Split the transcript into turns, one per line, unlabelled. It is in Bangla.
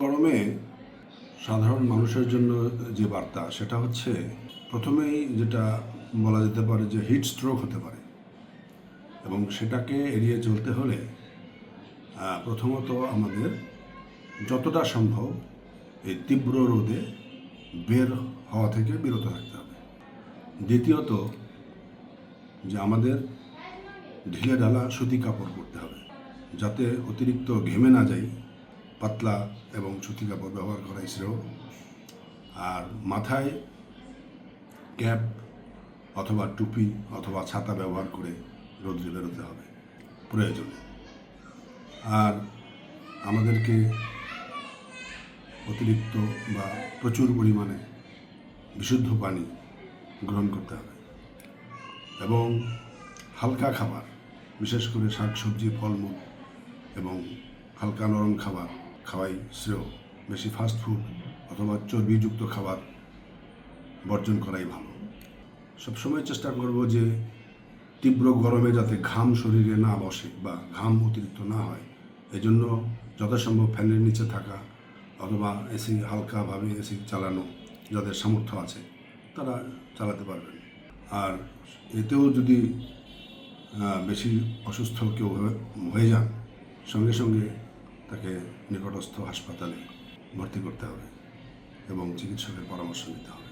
গরমে সাধারণ মানুষের জন্য যে বার্তা সেটা হচ্ছে প্রথমেই যেটা বলা যেতে পারে যে হিট স্ট্রোক হতে পারে এবং সেটাকে এড়িয়ে চলতে হলে প্রথমত আমাদের যতটা সম্ভব এই তীব্র রোদে বের হওয়া থেকে বিরত থাকতে হবে। দ্বিতীয়ত যে আমাদের ঢিলে ঢালা সুতি কাপড় পরতে হবে যাতে অতিরিক্ত ঘেমে না যাই। পাতলা এবং সুতি কাপড় ব্যবহার করাই শ্রেয়। আর মাথায় ক্যাপ অথবা টুপি অথবা ছাতা ব্যবহার করে রোদ্রে বেরোতে হবে প্রয়োজনে। আর আমাদেরকে অতিরিক্ত বা প্রচুর পরিমাণে বিশুদ্ধ পানি গ্রহণ করতে হবে এবং হালকা খাবার, বিশেষ করে শাকসবজি, ফলমূল এবং হালকা নরম খাবার খাওয়াই শ্রেয়। বেশি ফাস্টফুড অথবা চর্বিযুক্ত খাবার বর্জন করাই ভালো। সবসময় চেষ্টা করব যে তীব্র গরমে যাতে ঘাম শরীরে না বসে বা ঘাম অতিরিক্ত না হয়, এজন্য যথাসম্ভব ফ্যানের নিচে থাকা অথবা এসি, হালকাভাবে এসি চালানো যাদের সামর্থ্য আছে তারা চালাতে পারবেন। আর এতেও যদি বেশি অসুস্থ কেউ হয়ে যান, সঙ্গে সঙ্গে তাকে নিকটস্থ হাসপাতালে ভর্তি করতে হবে এবং চিকিৎসকের পরামর্শ নিতে হবে।